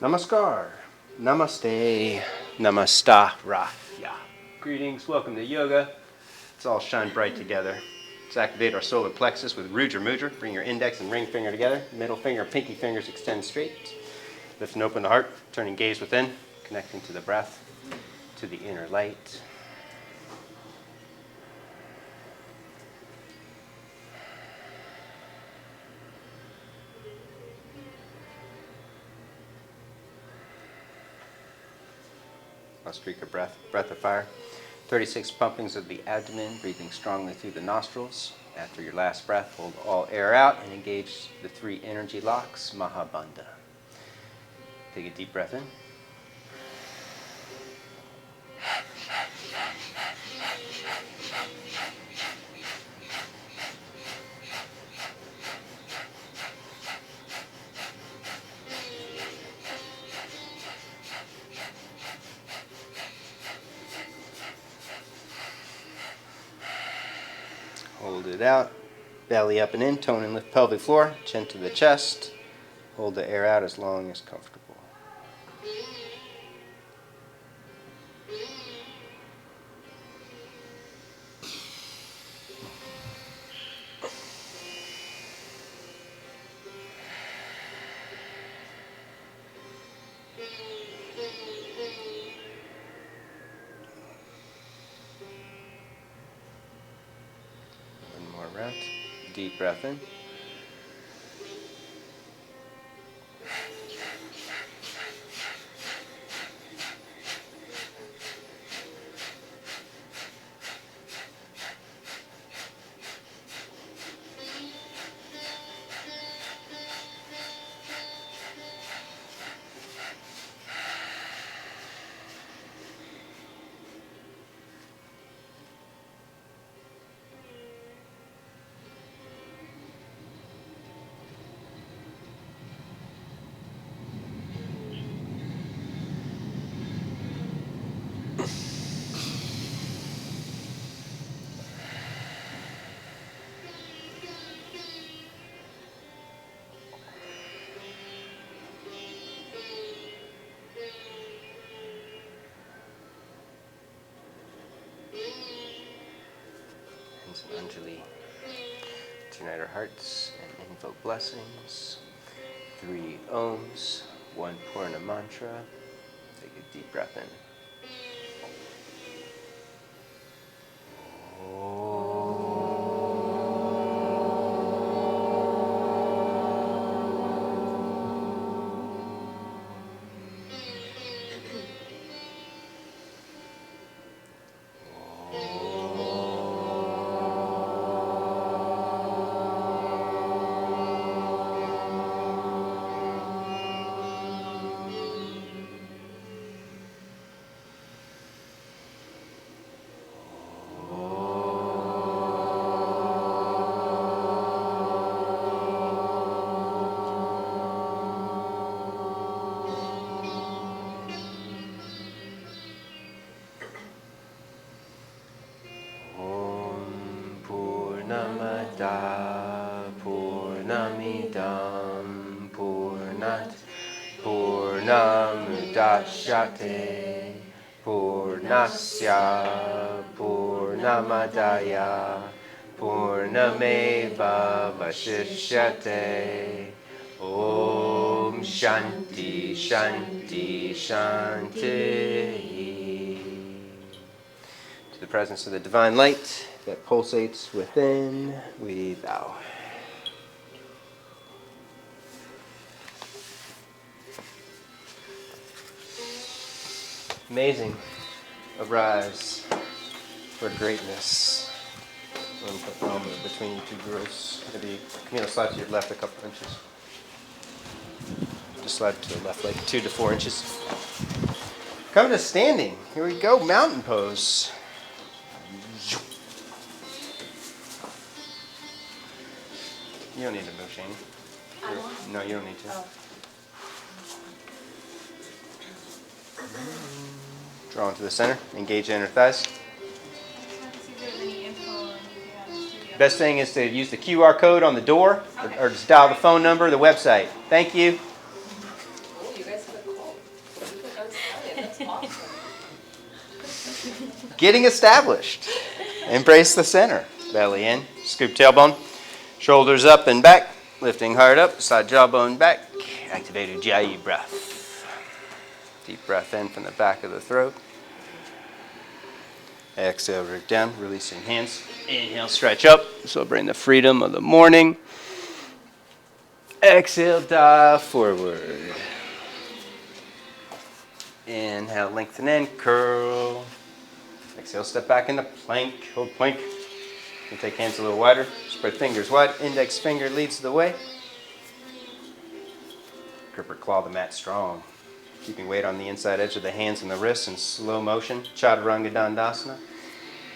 Namaskar, Namaste, Namastara. Greetings, welcome to yoga. Let's all shine bright together. Let's activate our solar plexus with Rudra Mudra. Bring your index and ring finger together. Middle finger and pinky fingers extend straight. Lift and open the heart, turning gaze within, connecting to the breath, to the inner light. A streak of breath of fire. 36 pumpings of the abdomen, breathing strongly through the nostrils. After your last breath, hold all air out and engage the 3 energy locks, Mahabandha. Take a deep breath in. Hold it out, belly up and in, tone and lift pelvic floor, chin to the chest. Hold the air out as long as comfortable. Round. Deep breath in. And Anjali. Tonight our hearts and invoke blessings. 3 Ohms, 1 Purna mantra. Take a deep breath in. Purnamidam Purnat Purnamudachyate Purnasya Purnamadaya Purnameva Vashishyate. Om Shanti Shanti Shanti. To the presence of the divine light that pulsates within, we bow. Amazing. Arise for greatness. One put palm between you 2 girls. Maybe Camila, slide to your left a couple inches. Just slide to the left, like 2 to 4 inches. Come to standing. Here we go. Mountain pose. You don't need to move, Shane. No, you don't need to. Oh. Draw into the center. Engage the inner thighs. Best thing is to use the QR code on the door, or just dial the phone number, the website. Thank you. Oh, you guys have a That's awesome. Getting established. Embrace the center. Belly in. Scoop tailbone. Shoulders up and back. Lifting hard up. Side jawbone back. Activate Ujjayi breath. Deep breath in from the back of the throat. Exhale, root down. Releasing hands. Inhale, stretch up. Celebrating the freedom of the morning. Exhale, dive forward. Inhale, lengthen in, curl. Exhale, step back into plank. Hold plank. You can take hands a little wider. Spread fingers wide. Index finger leads the way. Grip or claw the mat strong. Keeping weight on the inside edge of the hands and the wrists in slow motion. Chaturanga Dandasana.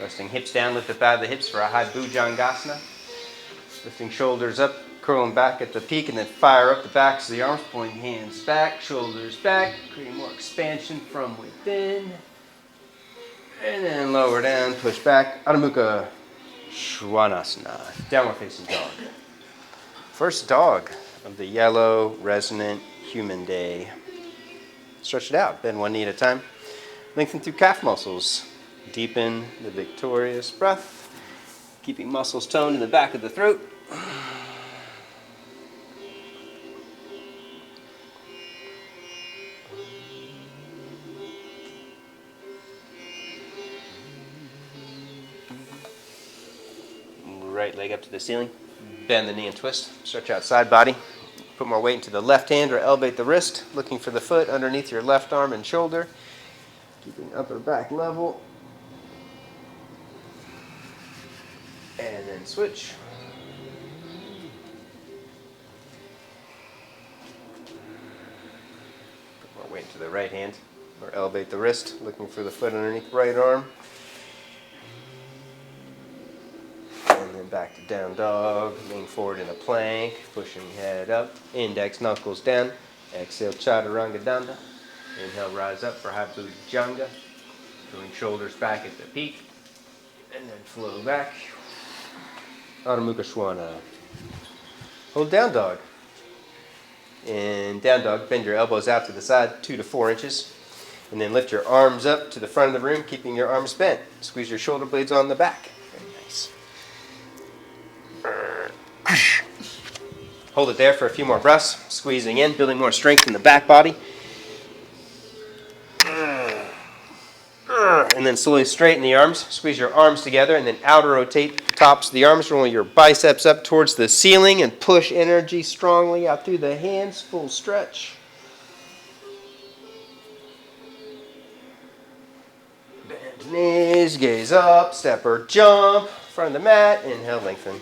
Resting hips down, lift up out of the hips for a high Bhujangasana. Lifting shoulders up, curling back at the peak, and then fire up the backs of the arms, pointing hands back, shoulders back, creating more expansion from within. And then lower down, push back, Adho Mukha Svanasana, downward facing dog. First dog of the yellow resonant human day. Stretch it out, bend one knee at a time. Lengthen through calf muscles. Deepen the victorious breath, keeping muscles toned in the back of the throat. Right leg up to the ceiling. Bend the knee and twist. Stretch out side body. Put more weight into the left hand or elevate the wrist, looking for the foot underneath your left arm and shoulder. Keeping upper back level. And then switch. Put more weight into the right hand or elevate the wrist, looking for the foot underneath the right arm. And then back to down dog, lean forward in a plank, pushing head up, index knuckles down. Exhale, Chaturanga Danda. Inhale, rise up for high Bhujangasana. Going shoulders back at the peak. And then flow back. Adho Mukha Svanasana. Hold down dog. In down dog, bend your elbows out to the side 2 to 4 inches. And then lift your arms up to the front of the room, keeping your arms bent. Squeeze your shoulder blades on the back. Very nice. Hold it there for a few more breaths. Squeezing in, building more strength in the back body. And then slowly straighten the arms. Squeeze your arms together and then outer rotate the tops of the arms. Rolling your biceps up towards the ceiling and push energy strongly out through the hands. Full stretch. Bend knees, gaze up, step or jump. Front of the mat. Inhale, lengthen.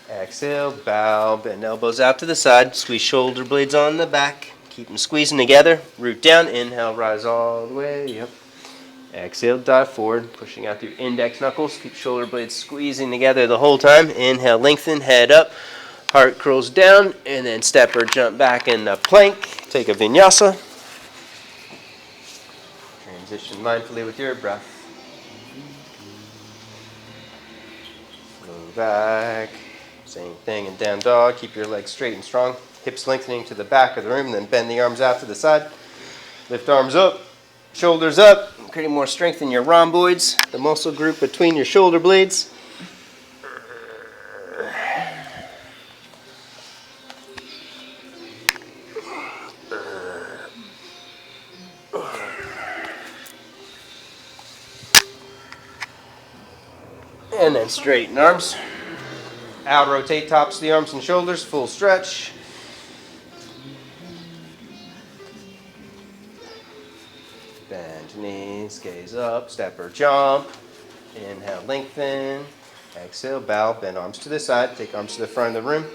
Exhale, bow, bend elbows out to the side. Squeeze shoulder blades on the back. Keep them squeezing together. Root down. Inhale, rise all the way up. Exhale, dive forward, pushing out through index knuckles. Keep shoulder blades squeezing together the whole time. Inhale, lengthen, head up. Heart curls down, and then step or jump back in the plank. Take a vinyasa. Transition mindfully with your breath. Go back. Same thing in down dog. Keep your legs straight and strong. Hips lengthening to the back of the room, then bend the arms out to the side. Lift arms up. Shoulders up, creating more strength in your rhomboids, the muscle group between your shoulder blades. And then straighten arms. Out rotate tops of the arms and shoulders, full stretch. Bend knees, gaze up, step or jump. Inhale, lengthen. Exhale, bow, bend arms to the side. Take arms to the front of the room.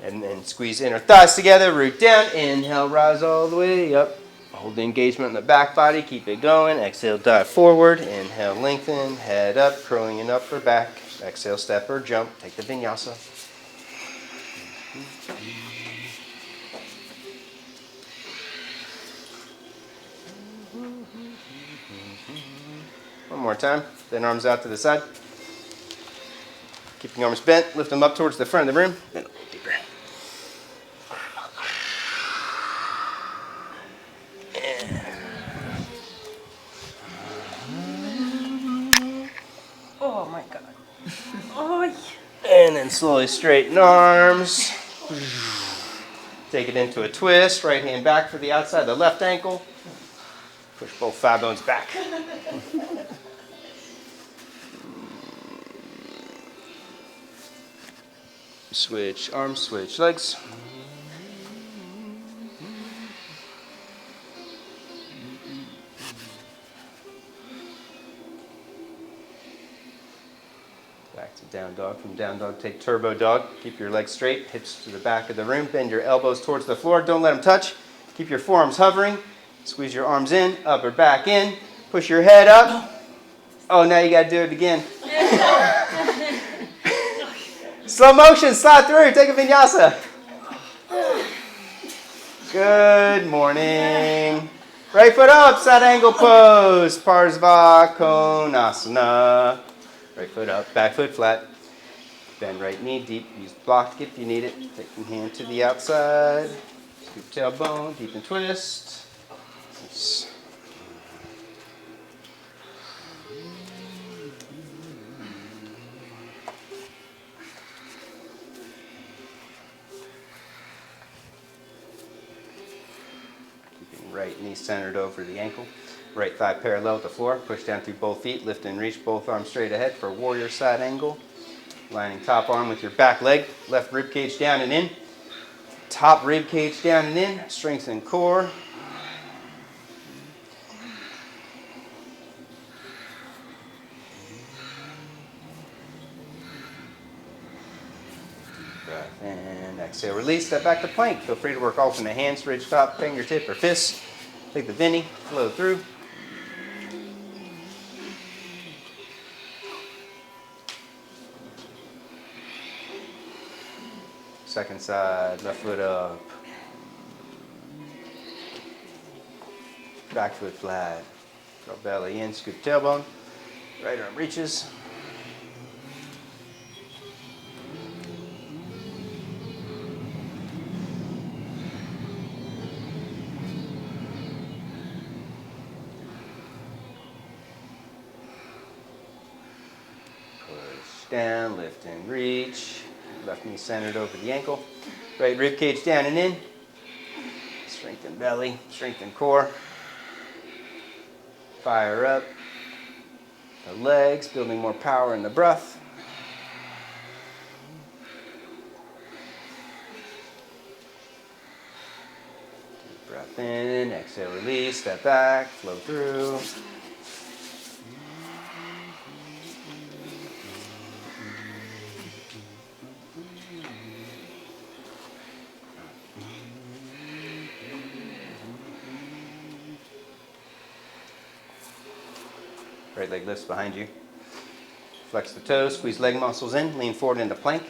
And then squeeze inner thighs together, root down. Inhale, rise all the way up. Hold the engagement in the back body, keep it going. Exhale, dive forward. Inhale, lengthen, head up, curling in upper back. Exhale, step or jump. Take the vinyasa. One more time. Then arms out to the side. Keeping arms bent. Lift them up towards the front of the room. Then a little deeper. And then slowly straighten arms. Take it into a twist. Right hand back for the outside of the left ankle. Push both thigh bones back. Switch arms, switch legs. Back to down dog. From down dog, take turbo dog. Keep your legs straight, hips to the back of the room. Bend your elbows towards the floor. Don't let them touch. Keep your forearms hovering. Squeeze your arms in, upper back in. Push your head up. Oh, now you got to do it again. Slow motion, slide through. Take a vinyasa. Good morning. Right foot up, side angle pose. Parsva Konasana. Right foot up, back foot flat. Bend right knee deep. Use block if you need it. Take your hand to the outside. Scoop tailbone, deep and twist. Nice. Keeping right knee centered over the ankle. Right thigh parallel with the floor. Push down through both feet. Lift and reach both arms straight ahead for a warrior side angle. Lining top arm with your back leg. Left rib cage down and in. Top rib cage down and in. Strengthen core. Breath in. Exhale, release. Step back to plank. Feel free to work alternate hands, ridge top, fingertip, or fist. Take the Vinny, flow through. Second side, left foot up. Back foot flat. Draw belly in, scoop tailbone. Right arm reaches. Push down, lift and reach. Left knee centered over the ankle. Right rib cage down and in. Strengthen belly, strengthen core. Fire up the legs, building more power in the breath. Deep breath in, exhale, release, step back, flow through. Right leg lifts behind you. Flex the toes, squeeze leg muscles in, lean forward into plank.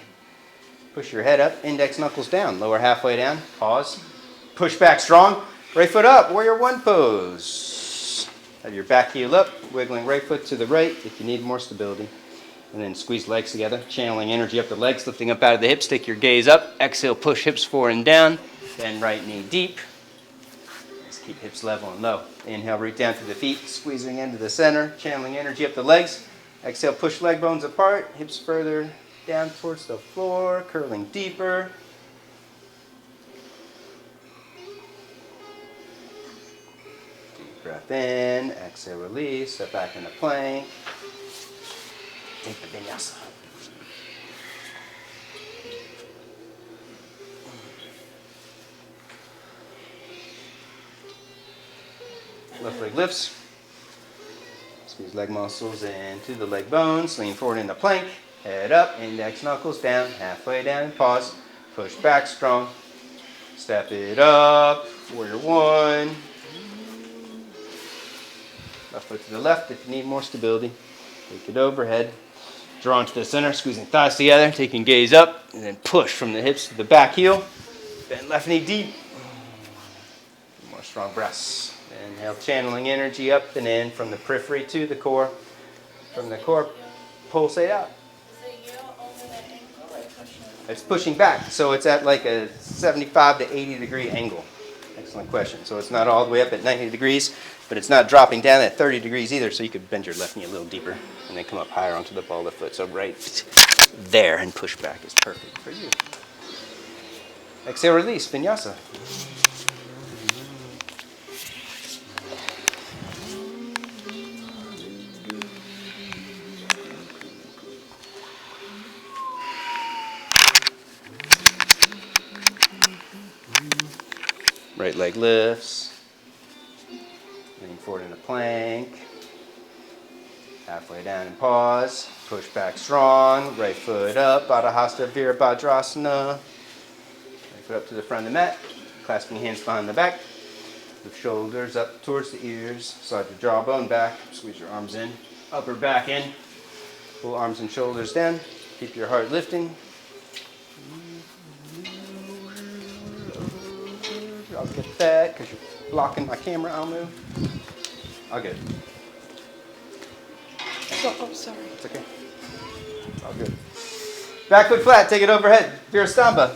Push your head up, index knuckles down, lower halfway down, pause. Push back strong, right foot up, warrior one pose. Have your back heel up, wiggling right foot to the right if you need more stability. And then squeeze legs together, channeling energy up the legs, lifting up out of the hips, take your gaze up. Exhale, push hips forward and down, bend right knee deep. Keep hips level and low. Inhale, root down through the feet, squeezing into the center, channeling energy up the legs. Exhale, push leg bones apart, hips further down towards the floor, curling deeper. Deep breath in, exhale, release, step back into plank. Take the Vinyasa. Left leg lifts. Squeeze leg muscles into the leg bones. Lean forward into plank. Head up. Index knuckles down. Halfway down. Pause. Push back strong. Step it up. Warrior one. Left foot to the left if you need more stability. Take it overhead. Draw into the center. Squeezing thighs together. Taking gaze up. And then push from the hips to the back heel. Bend left knee deep. More strong breaths. Inhale, channeling energy up and in from the periphery to the core. From the core, pulsate out. Is it you over that ankle or pushing? It's pushing back, so it's at like a 75 to 80 degree angle. Excellent. excellent question. So it's not all the way up at 90 degrees, but it's not dropping down at 30 degrees either, so you could bend your left knee a little deeper and then come up higher onto the ball of the foot. So right there and push back is perfect for you. Exhale, release, Vinyasa. Right leg lifts. Lean forward in a plank. Halfway down and pause. Push back strong. Right foot up. Baddha Hasta Virabhadrasana. Right foot up to the front of the mat. Clasping hands behind the back. With shoulders up towards the ears. Slide your jawbone back. Squeeze your arms in. Upper back in. Pull arms and shoulders down. Keep your heart lifting. I'll get that because you're blocking my camera. I'll move. I'll get it. Oh, sorry. It's okay. It's all good. Back foot flat. Take it overhead. Virasthamba.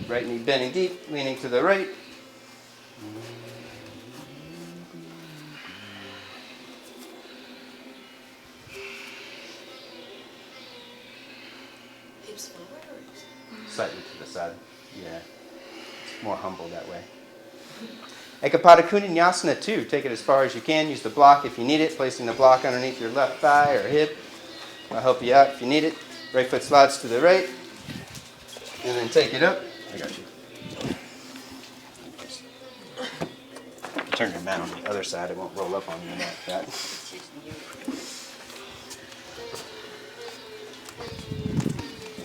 Right knee bending deep. Leaning to the right. Hips forward or Slightly to the side. Yeah. It's more humble that way. Ekapada Vinyasa 2. Take it as far as you can. Use the block if you need it. Placing the block underneath your left thigh or hip. I'll help you out if you need it. Right foot slides to the right. And then take it up. I got you. Turn your mat on the other side. It won't roll up on you like that.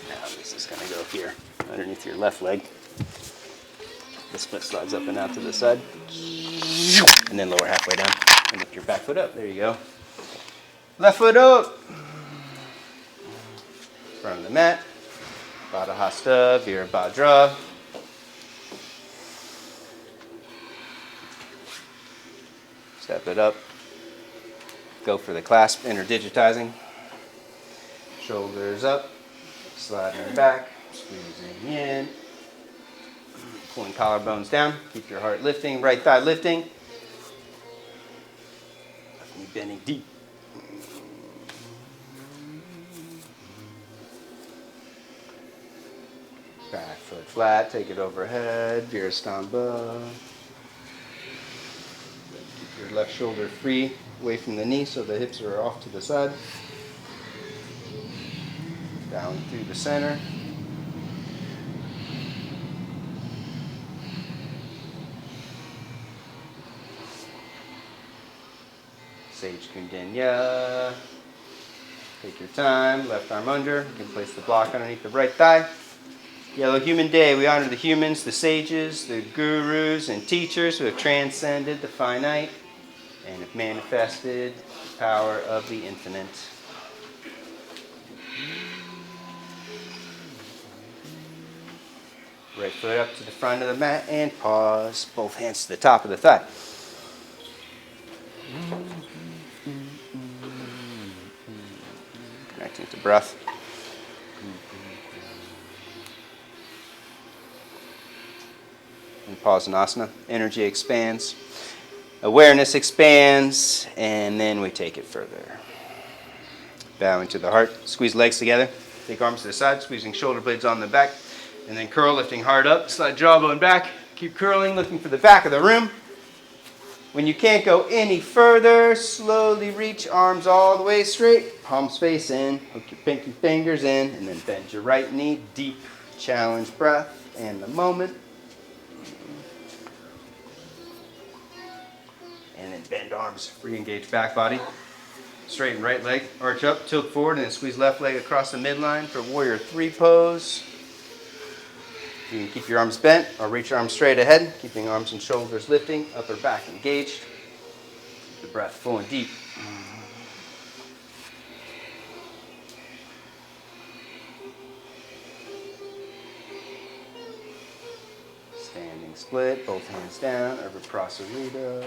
Now this is going to go here underneath your left leg. This foot slides up and out to the side. And then lower halfway down. And lift your back foot up. There you go. Left foot up. Front of the mat. Baddha Hasta Virabhadra. Step it up. Go for the clasp, interdigitizing. Shoulders up. Sliding back. Squeezing in. Pulling collarbones down. Keep your heart lifting. Right thigh lifting. Left knee bending deep. Back foot flat. Take it overhead. Virasthamba. Keep your left shoulder free away from the knee so the hips are off to the side. Down through the center. Sage Kundanya. Take your time. Left arm under. You can place the block underneath the right thigh. Yellow Human Day. We honor the humans, the sages, the gurus and teachers who have transcended the finite and have manifested the power of the infinite. Right foot up to the front of the mat and pause. Both hands to the top of the thigh. Connecting to breath. And pause in asana. Energy expands. Awareness expands. And then we take it further. Bowing to the heart. Squeeze legs together. Take arms to the side. Squeezing shoulder blades on the back. And then curl, lifting heart up. Slide jawbone back. Keep curling, looking for the back of the room. When you can't go any further, slowly reach arms all the way straight. Palms face in. Hook your pinky fingers in. And then bend your right knee. Deep challenge breath. And the moment. And then bend arms. Re-engage back body. Straighten right leg. Arch up. Tilt forward. And then squeeze left leg across the midline for Warrior 3 pose. You can keep your arms bent or reach your arms straight ahead, keeping arms and shoulders lifting, upper back engaged. Keep the breath full and deep. Standing split, both hands down, over Prasarita.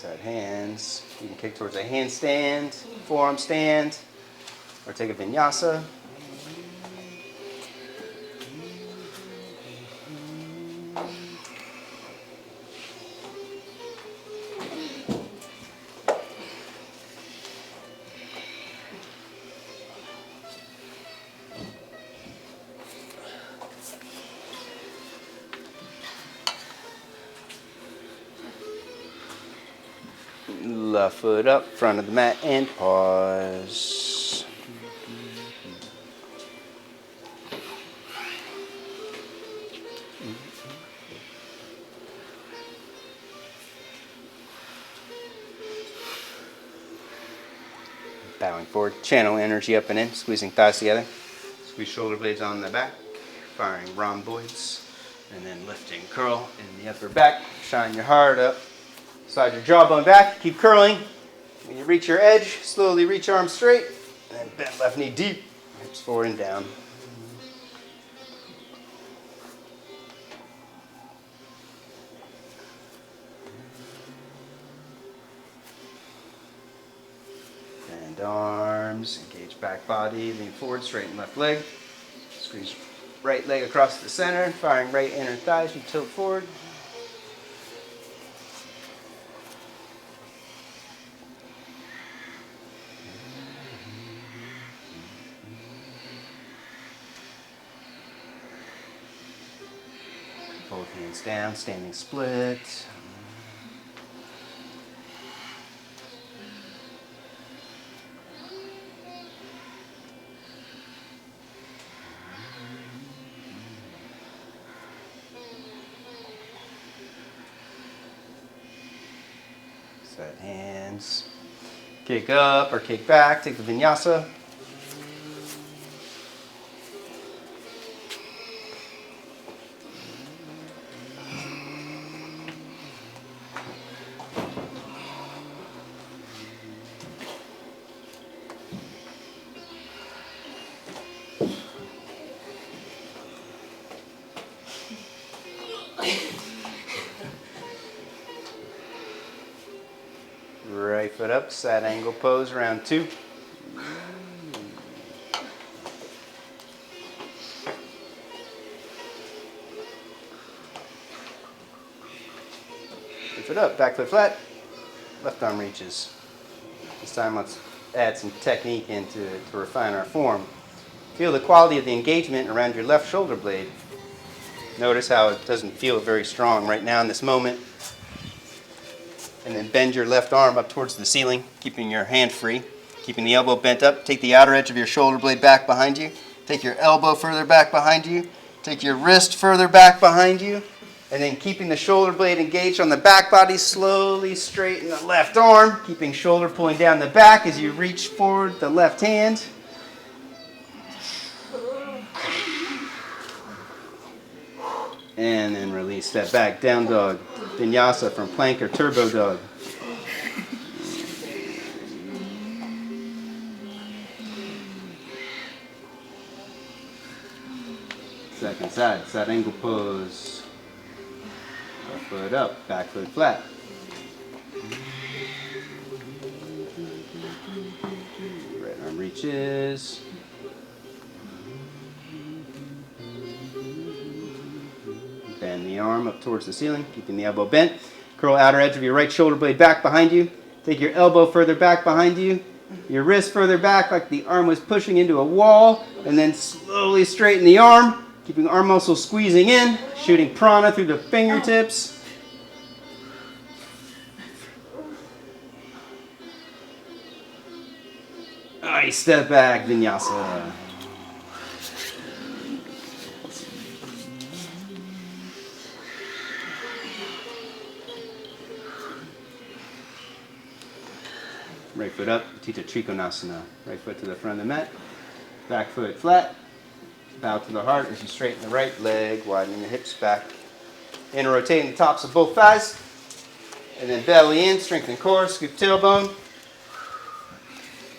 Set hands. You can kick towards a handstand, forearm stand, or take a vinyasa. Left foot up, front of the mat, and pause. Bowing forward, channel energy up and in, squeezing thighs together. Squeeze shoulder blades on the back, firing rhomboids, and then lifting curl in the upper back. Shine your heart up. Slide your jawbone back, keep curling. When you reach your edge, slowly reach arms straight, and then bend left knee deep, hips forward and down. Bend arms, engage back body, lean forward, straighten left leg. Squeeze right leg across the center, firing right inner thighs, you tilt forward. Both hands down, standing split. Set hands. Kick up or kick back, take the vinyasa. Right foot up, side angle pose, round two. Right foot up, back foot flat, left arm reaches. This time let's add some technique into it to refine our form. Feel the quality of the engagement around your left shoulder blade. Notice how it doesn't feel very strong right now in this moment. And then bend your left arm up towards the ceiling, keeping your hand free, keeping the elbow bent up. Take the outer edge of your shoulder blade back behind you. Take your elbow further back behind you. Take your wrist further back behind you. And then keeping the shoulder blade engaged on the back body, slowly straighten the left arm, keeping shoulder pulling down the back as you reach forward the left hand. And then release, step back, down dog. Vinyasa from plank or turbo dog. Second side, side angle pose. Left foot up, back foot flat. Right arm reaches. Bend the arm up towards the ceiling, keeping the elbow bent. Curl outer edge of your right shoulder blade back behind you. Take your elbow further back behind you. Your wrist further back like the arm was pushing into a wall. And then slowly straighten the arm, keeping arm muscles squeezing in, shooting prana through the fingertips. Nice, step back, vinyasa. Right foot up, Tita Trikonasana. Right foot to the front of the mat. Back foot flat. Bow to the heart as you straighten the right leg, widening the hips back. And rotating the tops of both thighs. And then belly in, strengthen core, scoop tailbone.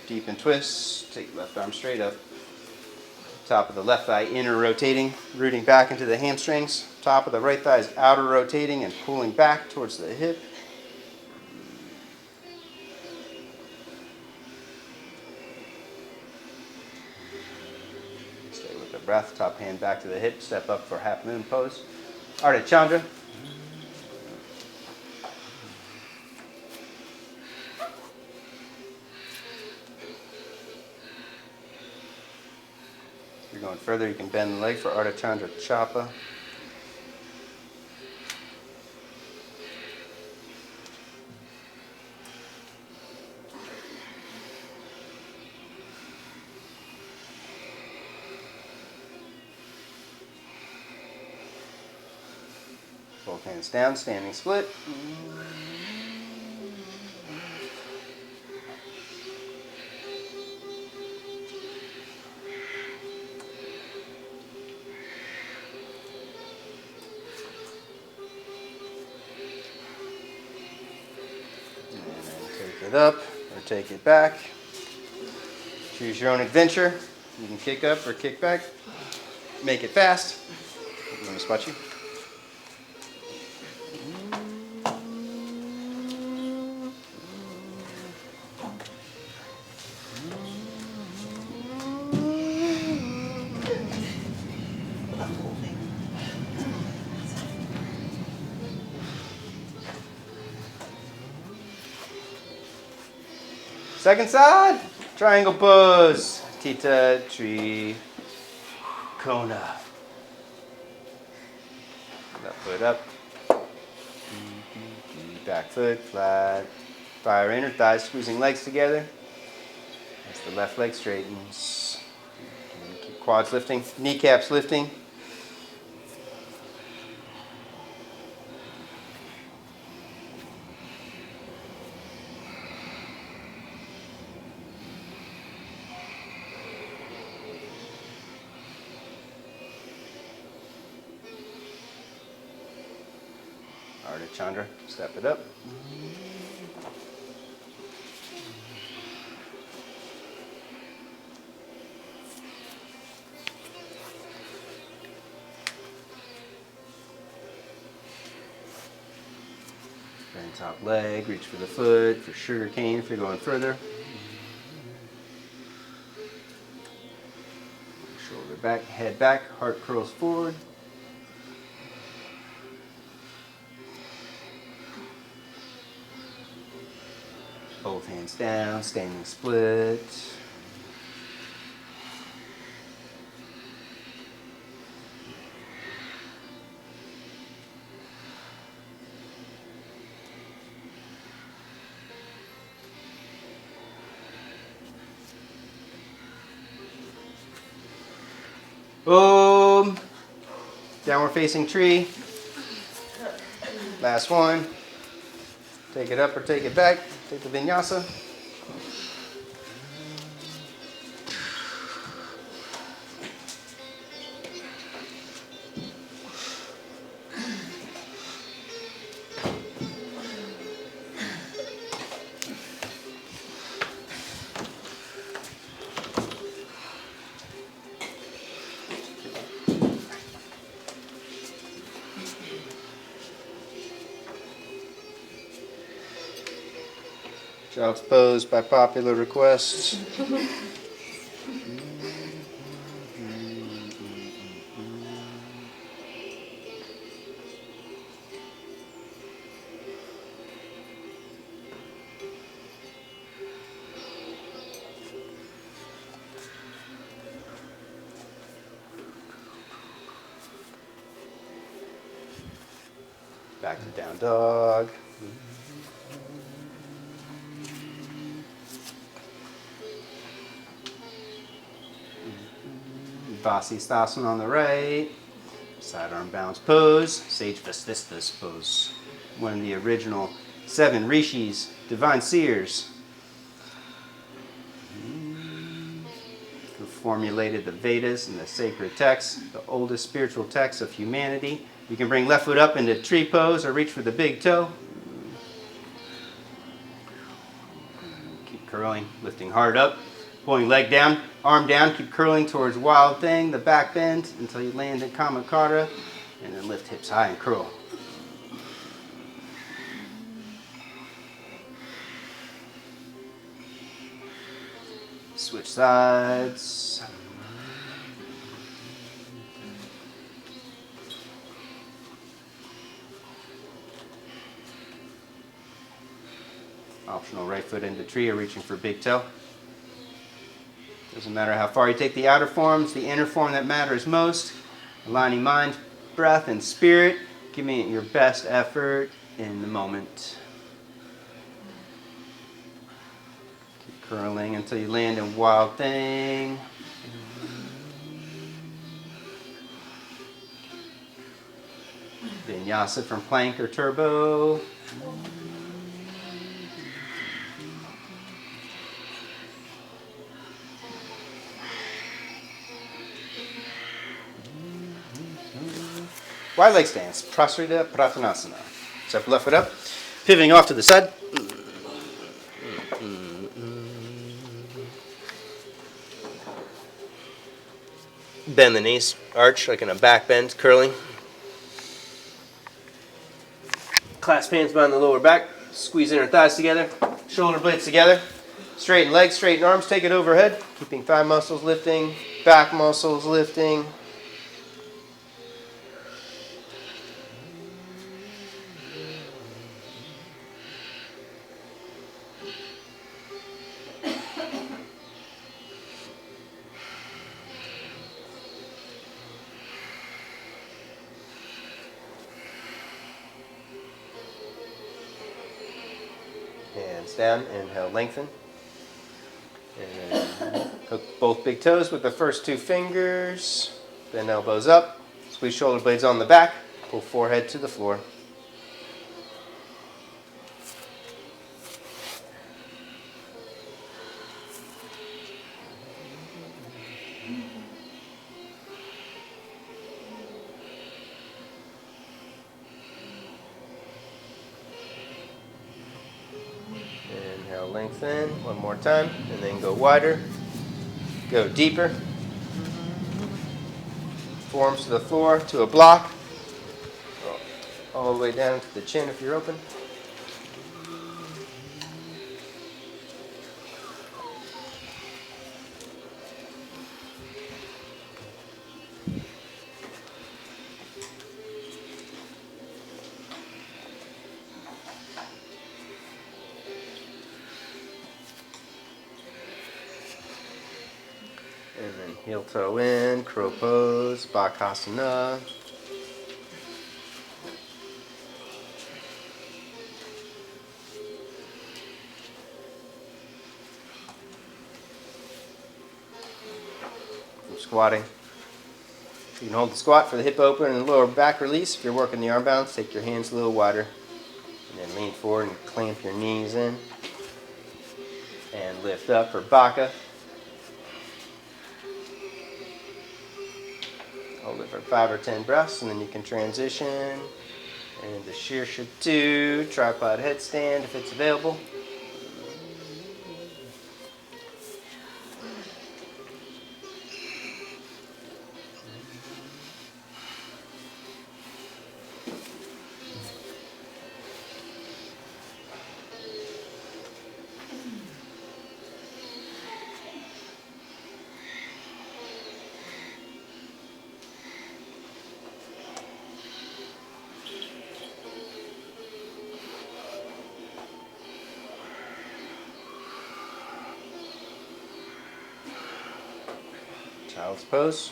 Deep and twist. Take left arm straight up. Top of the left thigh inner rotating, rooting back into the hamstrings. Top of the right thigh is outer rotating and pulling back towards the hip. breath. Top hand back to the hip. Step up for half moon pose. Ardha Chandra. If you're going further, you can bend the leg for Ardha Chandra Chapa. Both hands down, standing split. And then take it up or take it back. Choose your own adventure. You can kick up or kick back. Make it fast. Let me spot you. Second side, triangle pose. Tita, tree, Kona. Left foot up. Back foot flat. Fire inner thighs, squeezing legs together. As the left leg straightens. Keep quads lifting, kneecaps lifting. Ardha Chandra, step it up. Bend top leg, reach for the foot, for sugar cane if you're going further. Shoulder back, head back, heart curls forward. Both hands down, standing split. Boom. Downward facing tree. Last one. Take it up or take it back. Take the Vinyasa. Child's pose by popular request. Back to down dog. Vasisthasana on the right. Side arm balance pose. Sage Vasisthas pose. One of the original 7 rishis, divine seers, who formulated the Vedas and the sacred texts, the oldest spiritual texts of humanity. You can bring left foot up into tree pose or reach for the big toe. Keep curling, lifting hard up. Pulling leg down, arm down, keep curling towards wild thing, the back bend until you land in Kamakara, and then lift hips high and curl. Switch sides. Optional right foot into tree or reaching for big toe. Doesn't matter how far you take the outer forms, the inner form that matters most. Aligning mind, breath, and spirit. Giving it your best effort in the moment. Keep curling until you land in Wild Thing. Vinyasa from plank or turbo. Wide leg stance, Prasarita Prattanasana. Step left foot up, pivoting off to the side. Bend the knees, arch like in a back bend, curling. Clasp hands behind the lower back, squeeze inner thighs together, shoulder blades together. Straighten legs, straighten arms, take it overhead, keeping thigh muscles lifting, back muscles lifting. Hands down, inhale, lengthen. And then hook both big toes with the first two fingers. Bend elbows up. Squeeze shoulder blades on the back. Pull forehead to the floor. Inhale, lengthen. One more time. And then go wider. Go deeper. Forearms to the floor, to a block. All the way down to the chin if you're open. And then heel toe in, crow pose, Bakasana. From squatting. You can hold the squat for the hip open and lower back release. If you're working the arm balance, take your hands a little wider. And then lean forward and clamp your knees in. And lift up for Baka. Hold it for 5 or 10 breaths, and then you can transition into Shirsha 2, tripod headstand if it's available. Child's pose.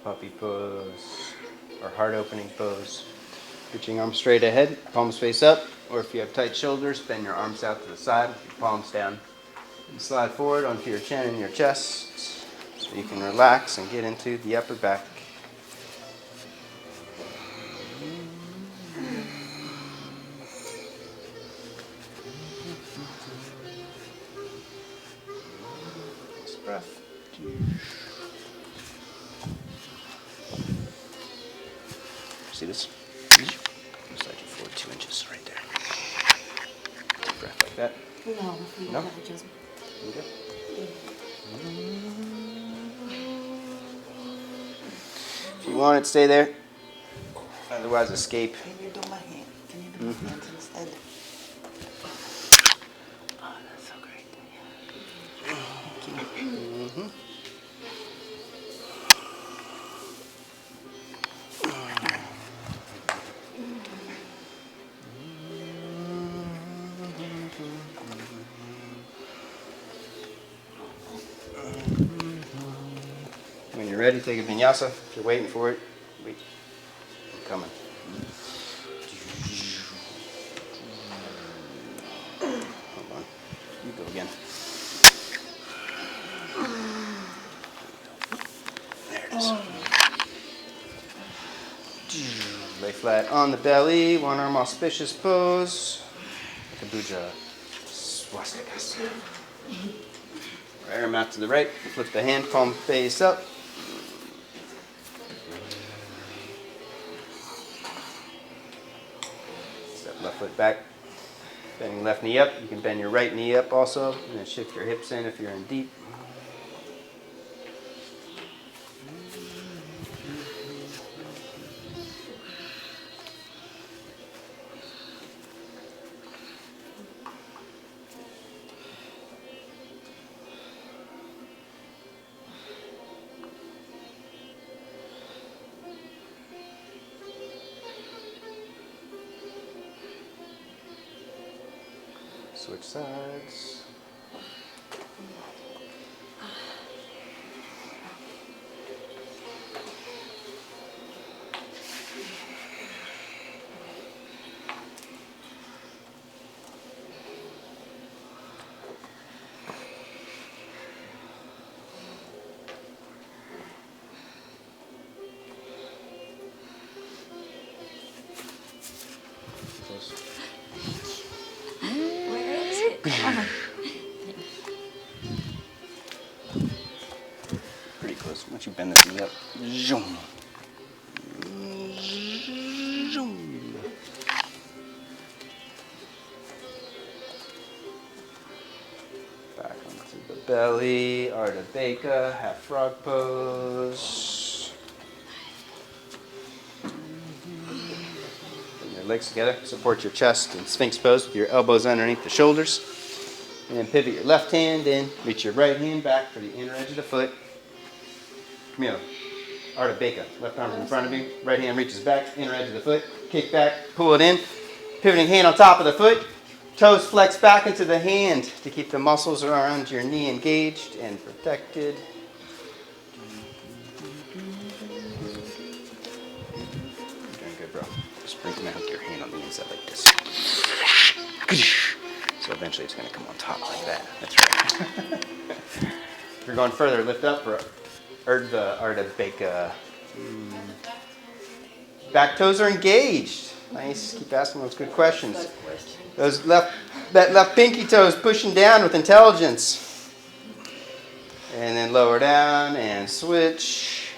Puppy pose, or heart opening pose. Reaching arms straight ahead, palms face up, or if you have tight shoulders, bend your arms out to the side, your palms down. And slide forward onto your chin and your chest, so you can relax and get into the upper back. Next breath. See this? Slide you forward 2 inches right there. Deep breath like that. No, No? that adjustment. Okay. If you want it, stay there. Otherwise, escape. Can you do my hand? Can you do my hands instead? Oh, that's so great. Thank you. When you're ready, take a vinyasa. If you're waiting for it, wait. I'm coming. Hold on. You go again. There it is. Lay flat on the belly, one arm auspicious pose. Kabuja swastika. Right arm out to the right, flip the hand, palm face up. Step left foot back, bending left knee up. You can bend your right knee up also, and then shift your hips in if you're in deep. Switch sides. Close. Where is it? Pretty close. Once you bend this knee up. Zoom. Zoom. Back onto the belly. Ardha Beka. Half frog pose. Bring your legs together. Support your chest in Sphinx pose with your elbows underneath the shoulders. And then pivot your left hand in. Reach your right hand back for the inner edge of the foot. Come here. Ardha Beka. Left arm's in front of you. Right hand reaches back. Inner edge of the foot. Kick back. Pull it in. Pivoting hand on top of the foot. Toes flex back into the hand to keep the muscles around your knee engaged and protected. You're doing good, bro. Just bring out your hand on the inside like this. So eventually it's going to come on top like that. That's right. If you're going further, lift up for Ardha Beka. Back toes are engaged. Nice. Keep asking those good questions. That left pinky toe is pushing down with intelligence. And then lower down and switch.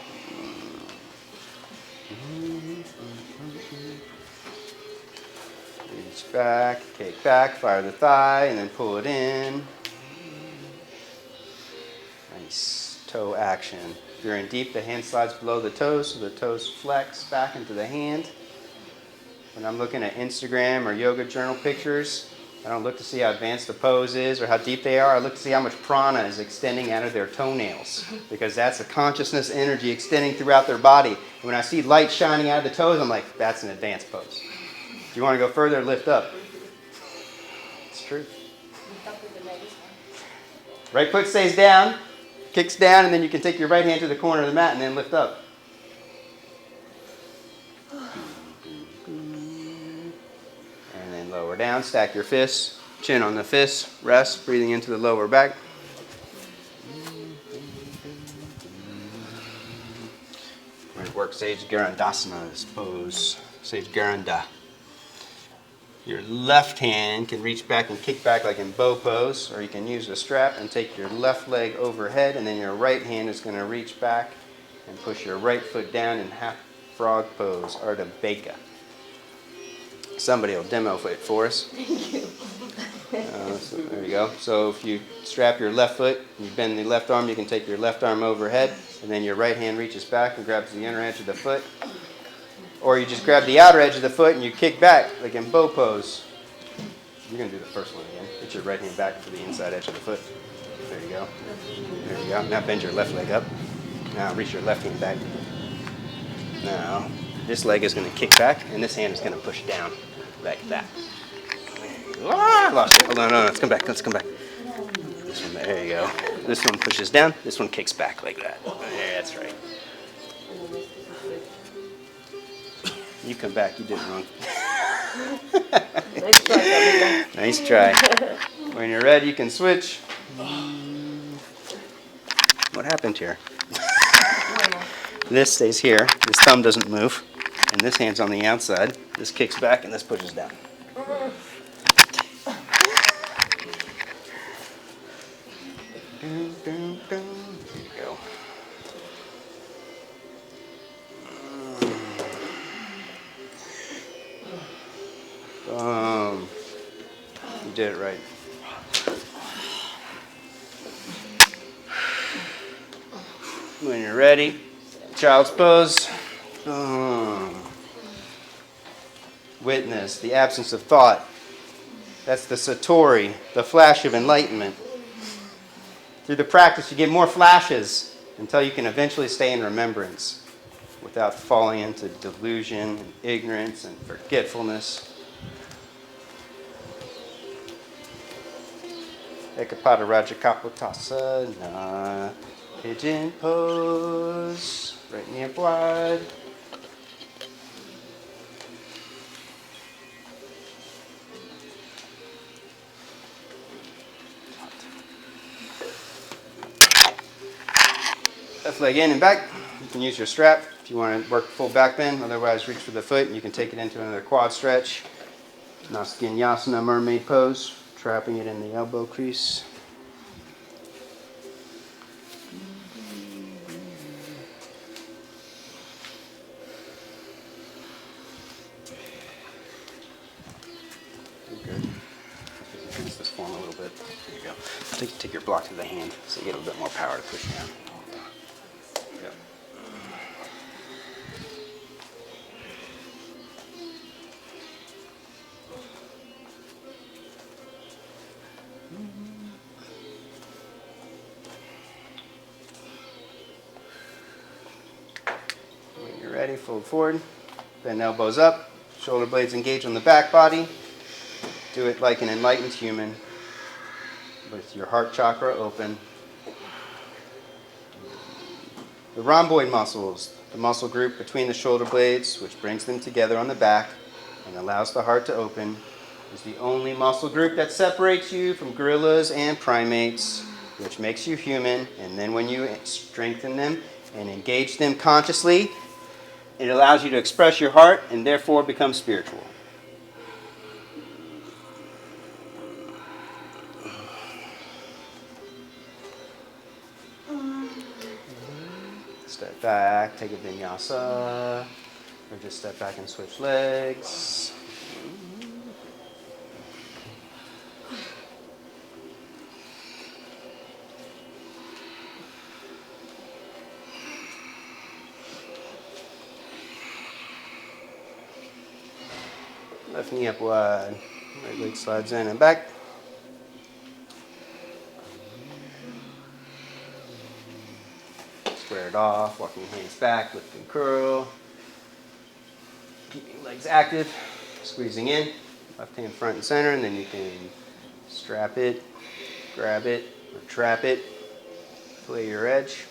Reach back, kick back, fire the thigh, and then pull it in. Nice. Toe action. If you're in deep, the hand slides below the toes, so the toes flex back into the hand. When I'm looking at Instagram or yoga journal pictures, I don't look to see how advanced the pose is or how deep they are. I look to see how much prana is extending out of their toenails, because that's the consciousness energy extending throughout their body. And when I see light shining out of the toes, I'm like, that's an advanced pose. If you want to go further, lift up. It's true. Right foot stays down, kicks down, and then you can take your right hand to the corner of the mat and then lift up. Lower down, stack your fists, chin on the fists, rest, breathing into the lower back. We're going to work Sage Garandasana's pose, Sage Garanda. Your left hand can reach back and kick back like in bow pose, or you can use a strap and take your left leg overhead, and then your right hand is going to reach back and push your right foot down in half frog pose, Ardha Beka. Somebody will demo it for us. Thank you. So there you go. So if you strap your left foot, you bend the left arm, you can take your left arm overhead, and then your right hand reaches back and grabs the inner edge of the foot. Or you just grab the outer edge of the foot and you kick back, like in bow pose. You're going to do the first one again. Get your right hand back for the inside edge of the foot. There you go. There you go. Now bend your left leg up. Now reach your left hand back. Now this leg is going to kick back, and this hand is going to push down like that. Ah, lost it. Hold on, no, let's come back. Let's come back. This one, there you go. This one pushes down. This one kicks back like that. Yeah, that's right. You come back. You did it wrong. Nice try, Nice try. When you're ready, you can switch. What happened here? This stays here. This thumb doesn't move. And this hand's on the outside. This kicks back and this pushes down. There you go. Boom. You did it right. When you're ready, child's pose. Boom. Witness the absence of thought. That's the satori, the flash of enlightenment. Through the practice, you get more flashes until you can eventually stay in remembrance without falling into delusion and ignorance and forgetfulness. Ekapada Raja Kapotasana. Pigeon pose. Right knee up wide. Left leg in and back. You can use your strap if you want to work full back bend. Otherwise, reach for the foot and you can take it into another quad stretch. Vinyasa mermaid pose. Trapping it in the elbow crease. Good. Increase this form a little bit. There you go. Take your block to the hand so you get a little bit more power to push down. Yep. When you're ready, fold forward. Bend elbows up. Shoulder blades engage on the back body. Do it like an enlightened human with your heart chakra open. The rhomboid muscles, the muscle group between the shoulder blades, which brings them together on the back and allows the heart to open, is the only muscle group that separates you from gorillas and primates, which makes you human. And then when you strengthen them and engage them consciously, it allows you to express your heart and therefore become spiritual. Step back, take a vinyasa, or just step back and switch legs. Left knee up wide, right leg slides in and back. Square it off, walking hands back, lift and curl. Keeping legs active, squeezing in, left hand front and center, and then you can strap it, grab it, or trap it, play your edge.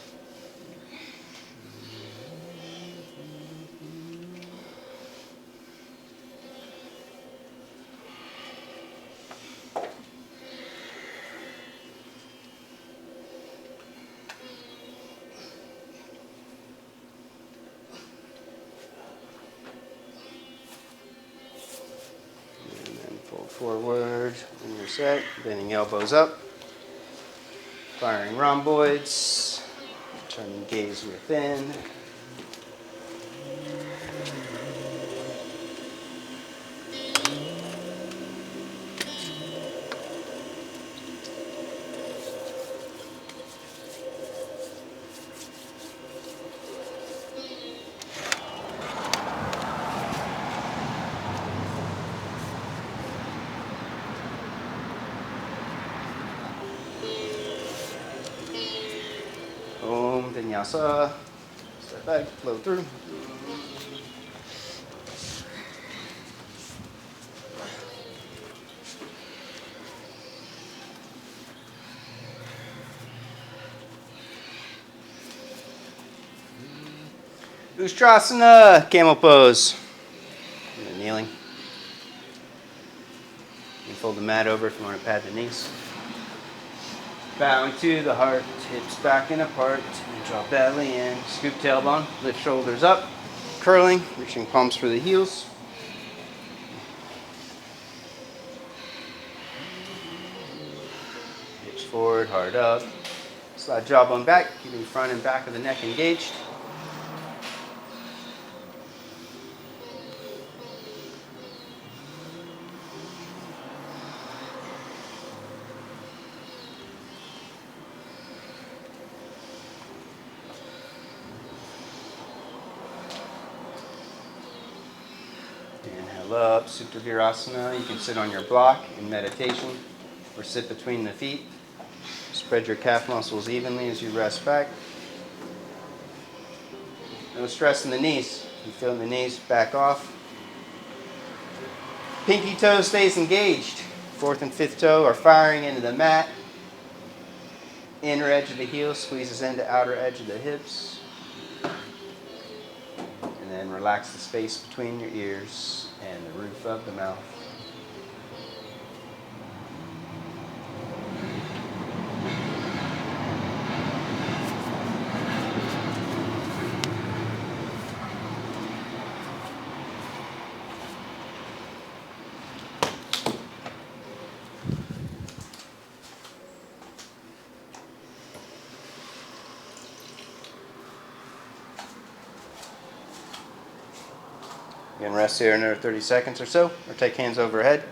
Forward when you're set, bending elbows up, firing rhomboids, turning gaze within. Vinyasa. Step back, flow through. Ustrasana, camel pose. Kneeling. You can fold the mat over if you want to pad the knees. Bowing to the heart, hips back and apart. Drop belly in, scoop tailbone, lift shoulders up. Curling, reaching palms for the heels. Hips forward, heart up. Slide jawbone back, keeping front and back of the neck engaged. Inhale up, Supta Virasana. You can sit on your block in meditation or sit between the feet. Spread your calf muscles evenly as you rest back. No stress in the knees. You feel the knees back off. Pinky toe stays engaged. Fourth and fifth toe are firing into the mat. Inner edge of the heel squeezes into outer edge of the hips. And then relax the space between your ears and the roof of the mouth. You can rest here another 30 seconds or so, or take hands overhead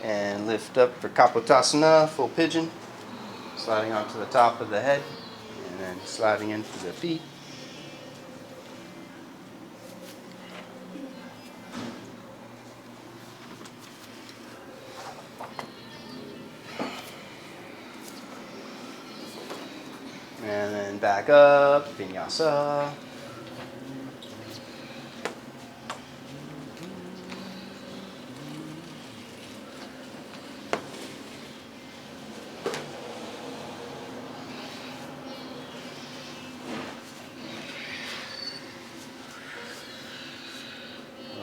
and lift up for Kapotasana, full pigeon, sliding onto the top of the head and then sliding into the feet. And then back up, Vinyasa.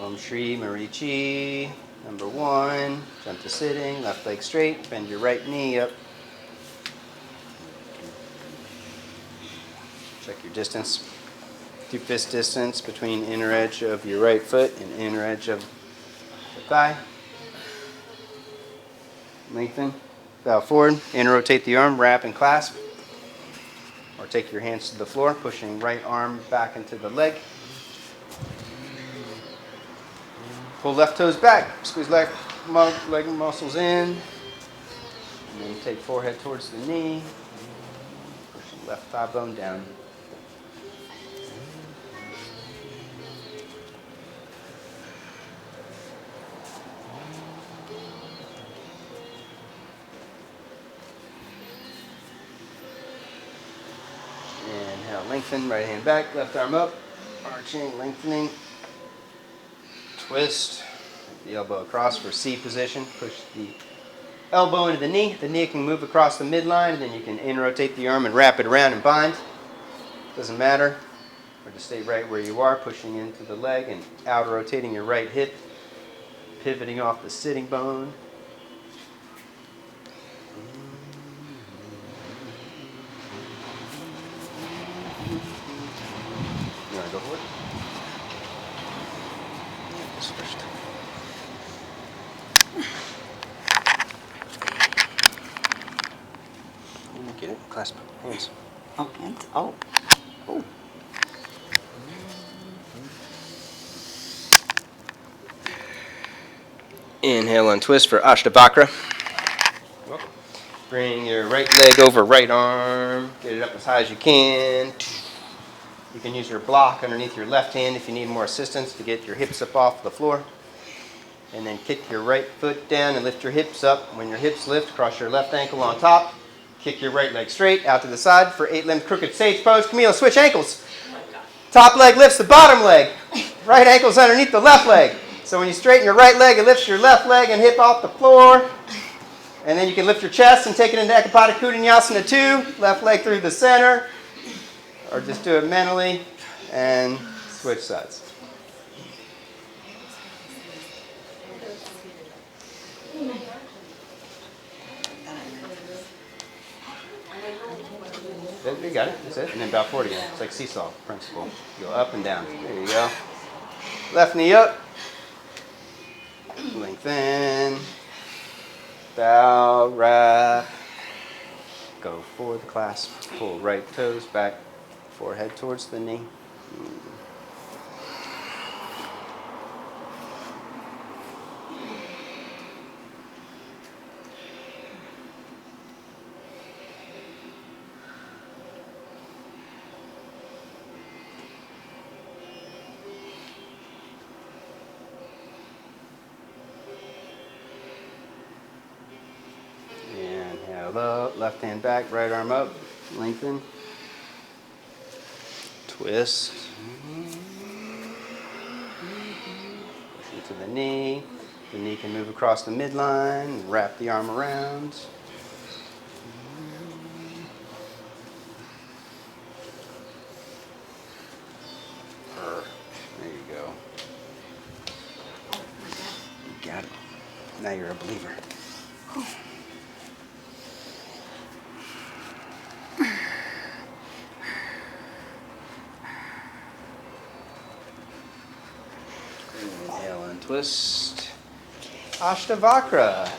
Om Shri Marichi, number 1, jump to sitting, left leg straight, bend your right knee up. Check your distance. 2 fist distance between inner edge of your right foot and inner edge of the thigh. Lengthen, bow forward, and rotate the arm, wrap and clasp. Or take your hands to the floor, pushing right arm back into the leg. Pull left toes back, squeeze leg muscles in, and then take forehead towards the knee, push the left thigh bone down. Inhale, lengthen, right hand back, left arm up, arching, lengthening. Twist, the elbow across for C position. Push the elbow into the knee. The knee can move across the midline, and then you can in-rotate the arm and wrap it around and bind. Doesn't matter. Or just stay right where you are, pushing into the leg and outer rotating your right hip, pivoting off the sitting bone. You want to go for it? First. Get it? Clasp hands. Oh, hands. Oh. Oh. Inhale and twist for Ashtavakra. Bring your right leg over right arm. Get it up as high as you can. You can use your block underneath your left hand if you need more assistance to get your hips up off the floor. And then kick your right foot down and lift your hips up. When your hips lift, cross your left ankle on top. Kick your right leg straight out to the side for 8-limbed crooked sage pose. Camille, switch ankles. Top leg lifts the bottom leg. Right ankle's underneath the left leg. So when you straighten your right leg, it lifts your left leg and hip off the floor. And then you can lift your chest and take it into Ekapada Vinyasa 2. Left leg through the center. Or just do it mentally and switch sides. You got it. That's it. And then bow forward again. It's like seesaw principle. Go up and down. There you go. Left knee up. Lengthen. Bow, wrap. Go forward, clasp. Pull right toes back. Forehead towards the knee. Up, left hand back, right arm up, lengthen, twist, push into the knee can move across the midline, wrap the arm around. There you go. You got it. Now you're a believer. Inhale and twist. Ashtavakra,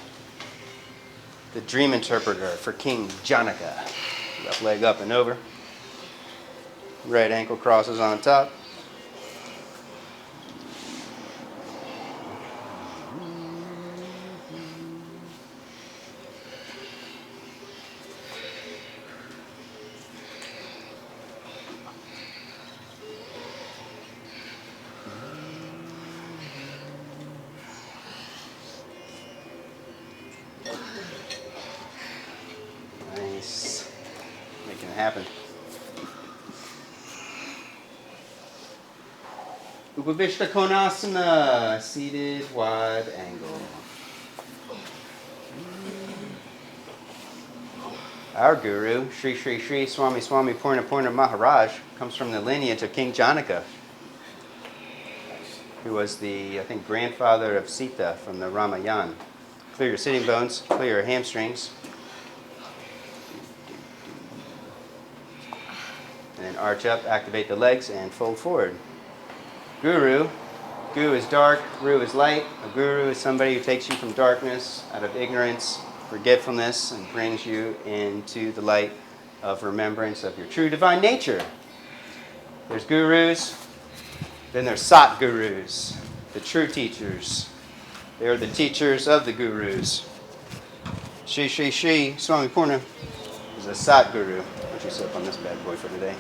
the dream interpreter for King Janaka. Left leg up and over. Right ankle crosses on top. Nice. Making it happen. Upavishta Konasana, seated wide angle. Our guru, Sri Sri Sri Swami Swami Purna Purna Maharaj, comes from the lineage of King Janaka, who was the, I think, grandfather of Sita from the Ramayana. Clear your sitting bones, clear your hamstrings. And then arch up, activate the legs, and fold forward. Guru. Gu is dark, Ru is light. A guru is somebody who takes you from darkness, out of ignorance, forgetfulness, and brings you into the light of remembrance of your true divine nature. There's gurus, then there's Sat gurus, the true teachers. They are the teachers of the gurus. Shri Shri Shri Swami Purna is a Sat guru. Put yourself on this bad boy for today.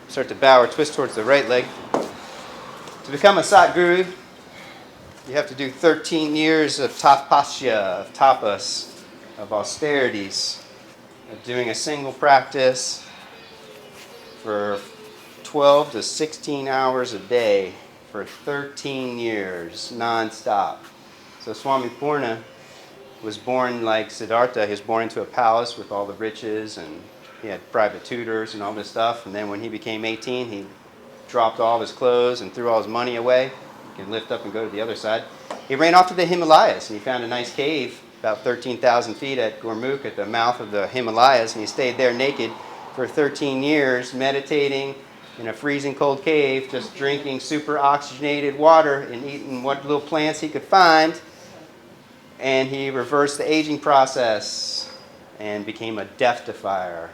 Start to bow or twist towards the right leg. To become a Sat guru, you have to do 13 years of tapasya, of tapas, of austerities, of doing a single practice for 12 to 16 hours a day for 13 years, non-stop. So Swami Purna was born like Siddhartha. He was born into a palace with all the riches, and he had private tutors and all this stuff. And then when he became 18, he dropped all of his clothes and threw all his money away. He can lift up and go to the other side. He ran off to the Himalayas, and he found a nice cave about 13,000 feet at Gurmukh at the mouth of the Himalayas, and he stayed there naked for 13 years, meditating in a freezing cold cave, just drinking super oxygenated water and eating what little plants he could find. And he reversed the aging process and became a death-defier,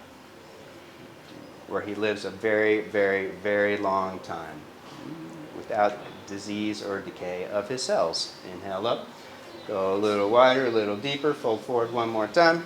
where he lives a very, very, very long time without disease or decay of his cells. Inhale up, go a little wider, a little deeper, fold forward one more time.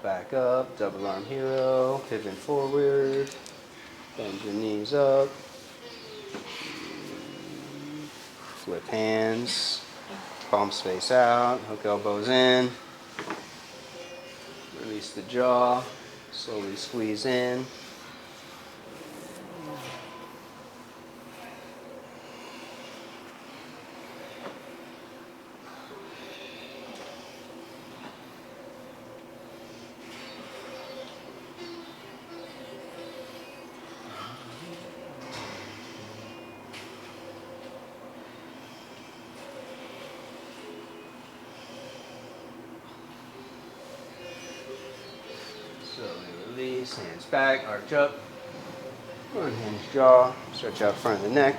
back up, double arm hero, pivot forward, bend your knees up, flip hands, palms face out, hook elbows in, release the jaw, slowly squeeze in. Slowly release, hands back, arch up, unhinge jaw, stretch out front of the neck.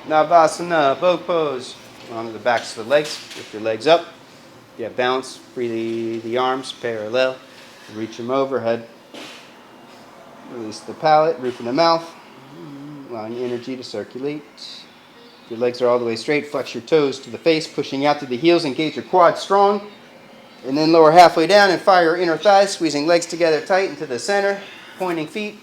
Savasana, boat pose. Onto the backs of the legs. Lift your legs up. If you have balance, free the arms parallel. Reach them overhead. Release the palate, roof of the mouth. Allowing energy to circulate. If your legs are all the way straight, flex your toes to the face, pushing out through the heels. Engage your quads strong. And then lower halfway down and fire your inner thighs, squeezing legs together tight into the center. Pointing feet.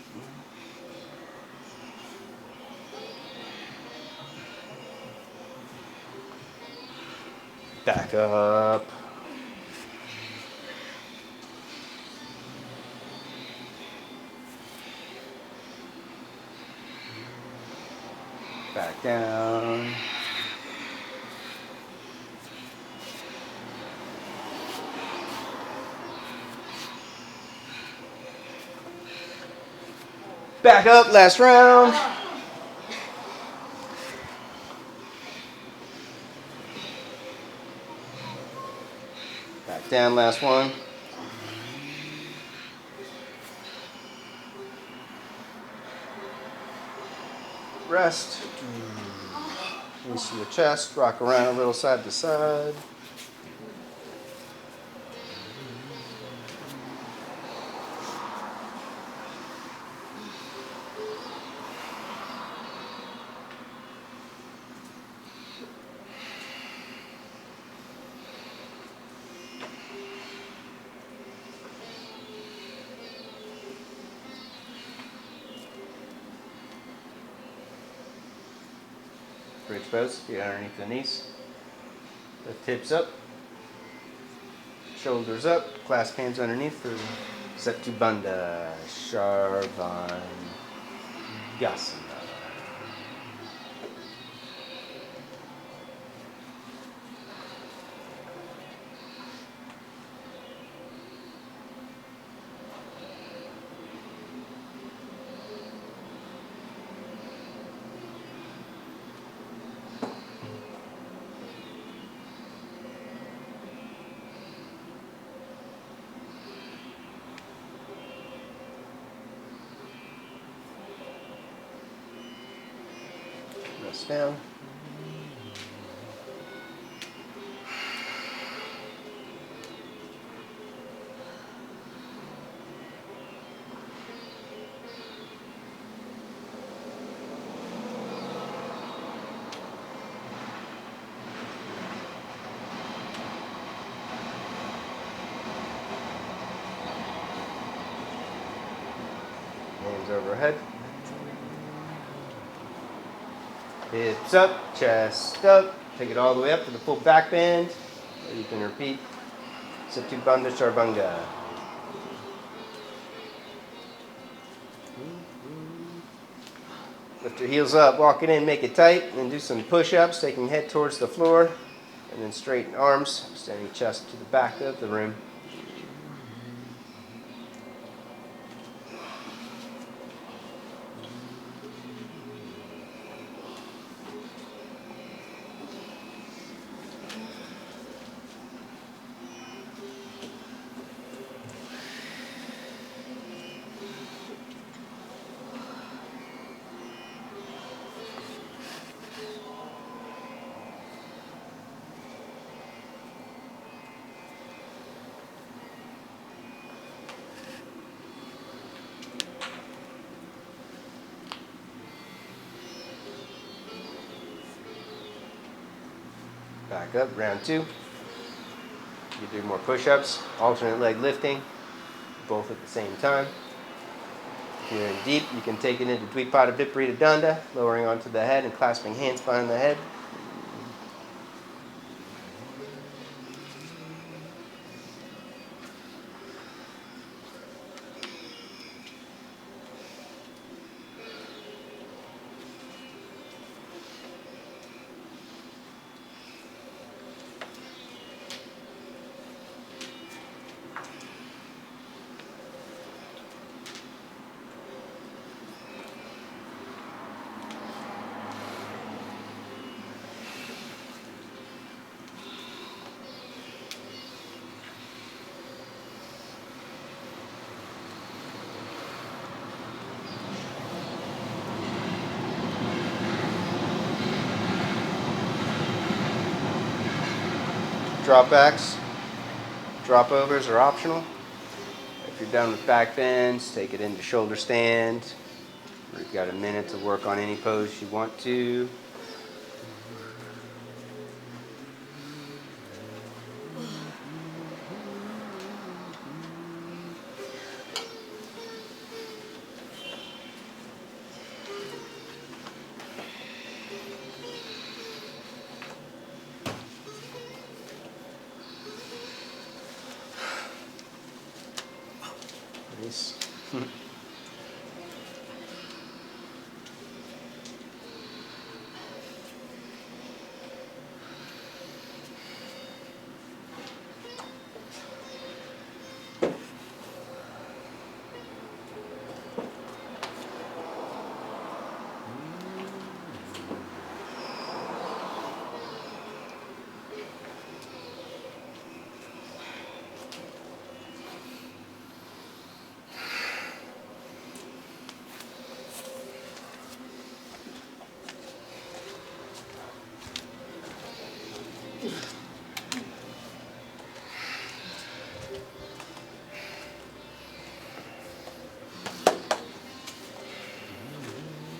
Back up. Back down. Back up, last round. Back down, last one. Rest. Release your chest, rock around a little side to side. Bridge pose, feet underneath the knees. Lift hips up. Shoulders up. Clasp hands underneath for Bandha Sharvan Yasana. Rest down. Hands overhead. Hips up, chest up. Take it all the way up to the full back bend. Or you can repeat Bandha Sharvanga. Lift your heels up, walk it in, make it tight, and then do some push-ups, taking head towards the floor, and then straighten arms, extending chest to the back of the room. Back up, round 2. You do more push-ups, alternate leg lifting, both at the same time. If you're in deep, you can take it into Dvipada Viparita Danda, lowering onto the head and clasping hands behind the head. Drop backs, drop overs are optional. If you're done with back bends, take it into shoulder stand. You've got a minute to work on any pose you want to. Nice.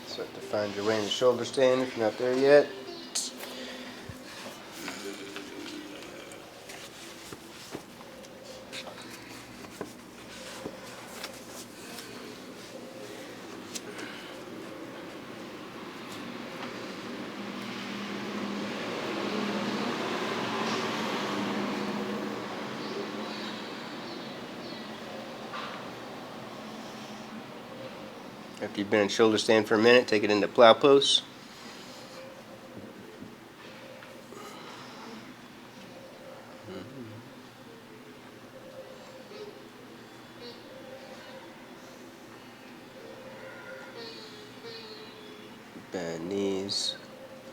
Start to find your way in the shoulder stand if you're not there yet. After you've been in shoulder stand for a minute, take it into plow pose. Bend knees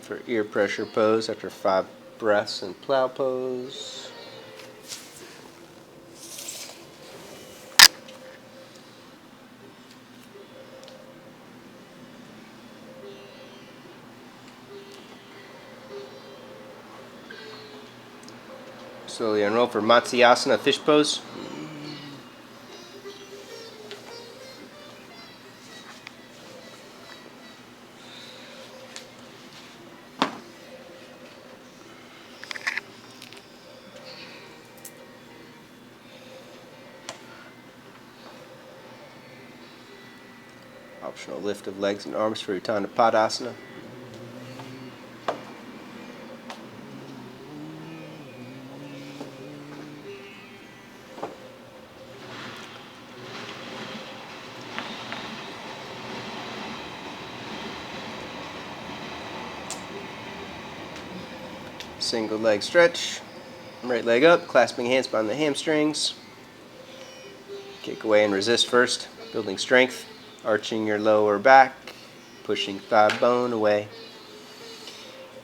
for ear pressure pose after 5 breaths in plow pose. Slowly unroll for Matsyasana fish pose. Optional lift of legs and arms for Utthana Padasana. Single leg stretch. Right leg up, clasping hands behind the hamstrings. Kick away and resist first, building strength. Arching your lower back, pushing thigh bone away.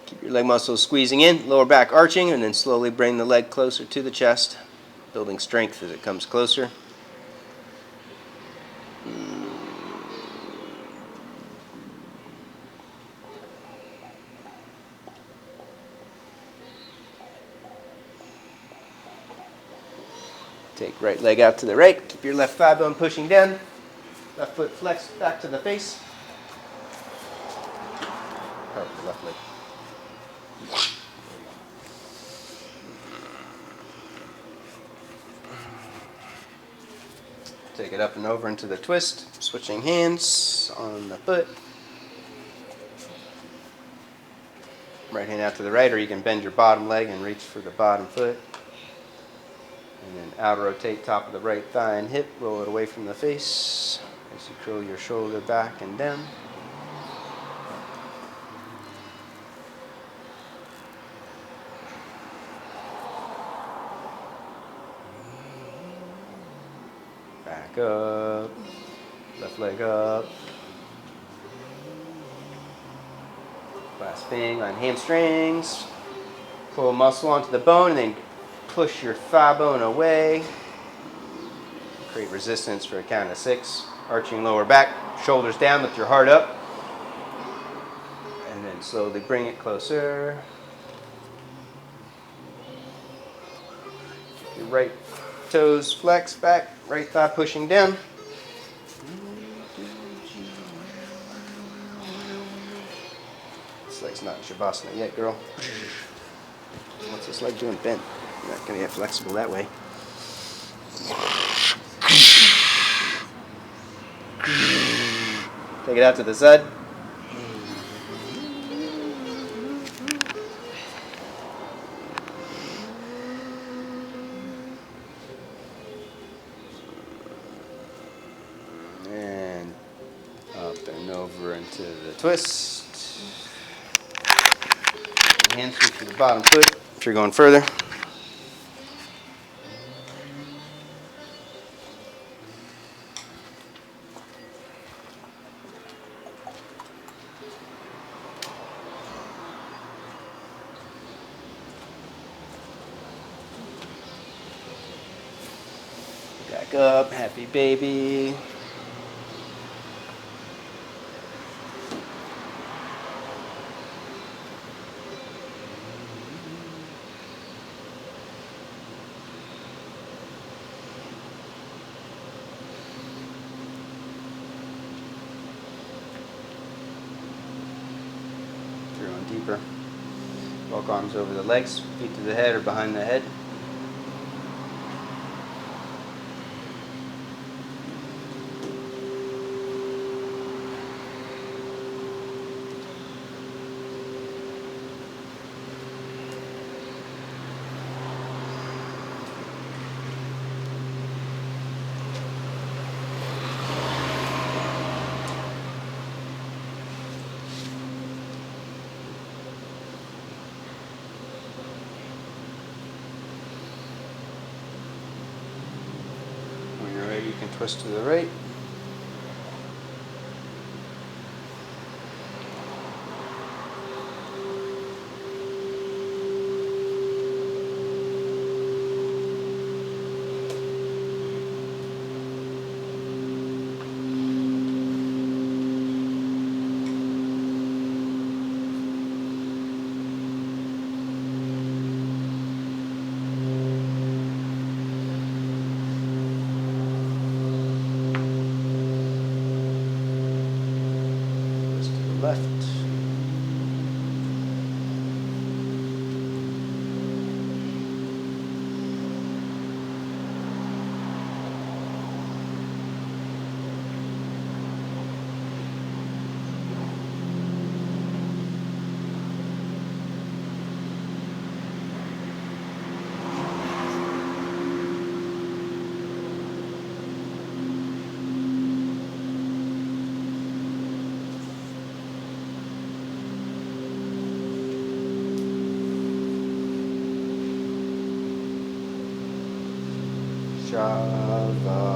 Keep your leg muscles squeezing in, lower back arching, and then slowly bring the leg closer to the chest, building strength as it comes closer. Take right leg out to the right, keep your left thigh bone pushing down. Left foot flexed back to the face. Oh, left leg. Take it up and over into the twist, switching hands on the foot. Right hand out to the right, or you can bend your bottom leg and reach for the bottom foot. And then out rotate top of the right thigh and hip, roll it away from the face as you curl your shoulder back and down. Back up, left leg up. Clasping on hamstrings. Pull muscle onto the bone and then push your thigh bone away. Create resistance for a count of 6. Arching lower back, shoulders down, lift your heart up. And then slowly bring it closer. Keep your right toes flex back, right thigh pushing down. This leg's not in Savasana yet, girl. What's this leg doing bent? You're not going to get flexible that way. Take it out to the side. And up and over into the twist. Hands reach to the bottom foot if you're going further. Back up, happy baby. You're going deeper. Walk arms over the legs, feet to the head or behind the head. When you're ready, you can twist to the right. Left. Savasana.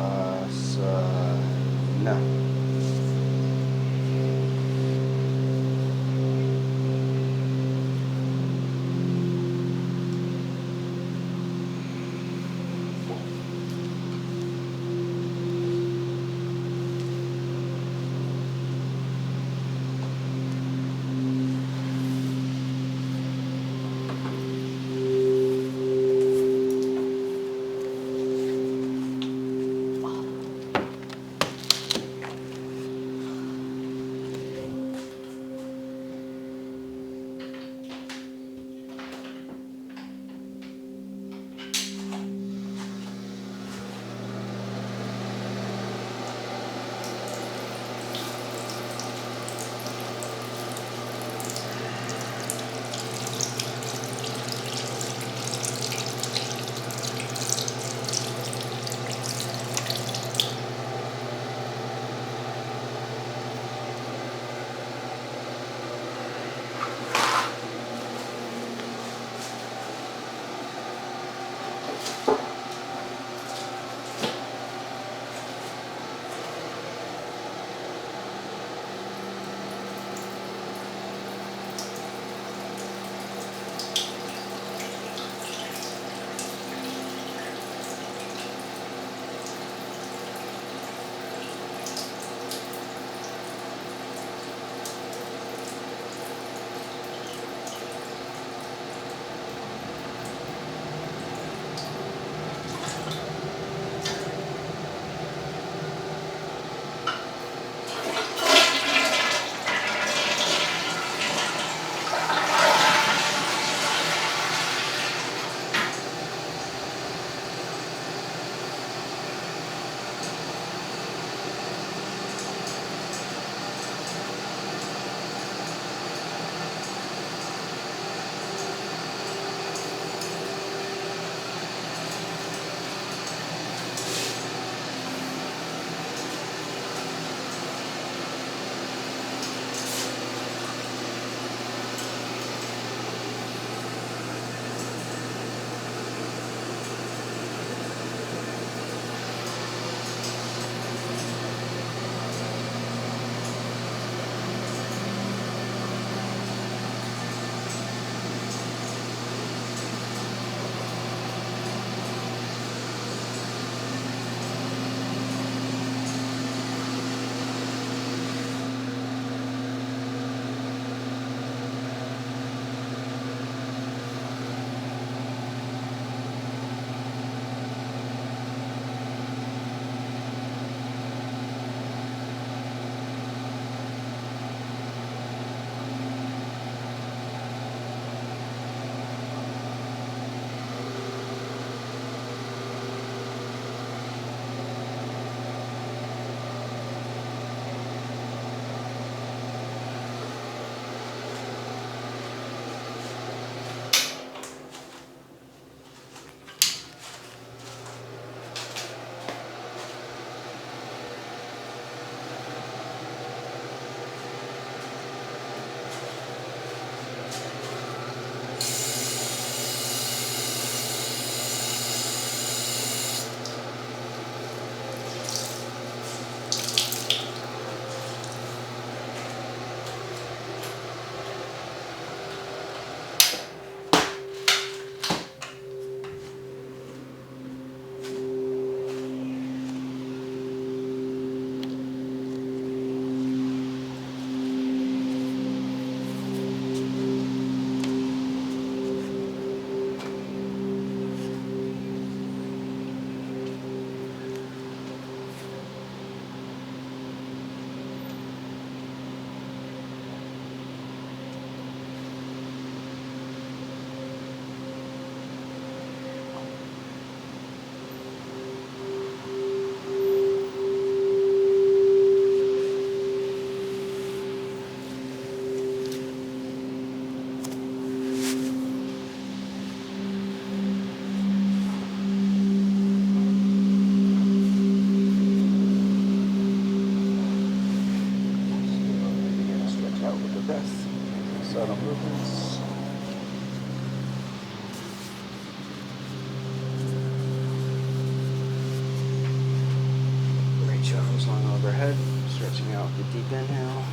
overhead, stretching out the deep inhale.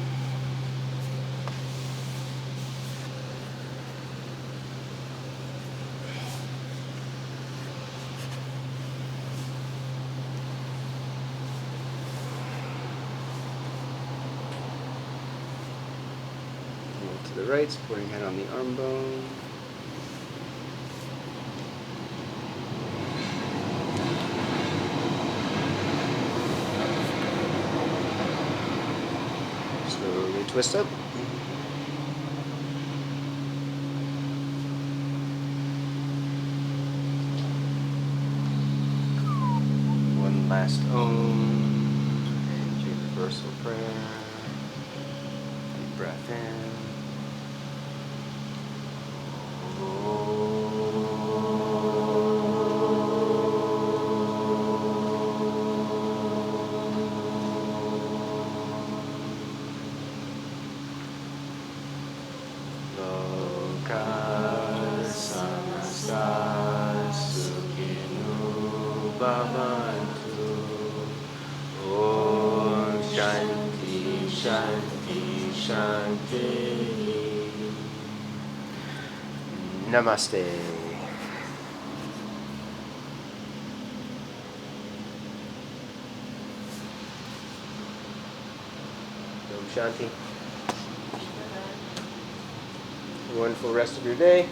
Roll to the right, supporting head on the arm bone. Slowly twist up. One last Om and your reversal prayer. Deep breath in. Bhavantu. Om Shanti Shanti Shanti. Namaste. Om Shanti. Wonderful rest of your day.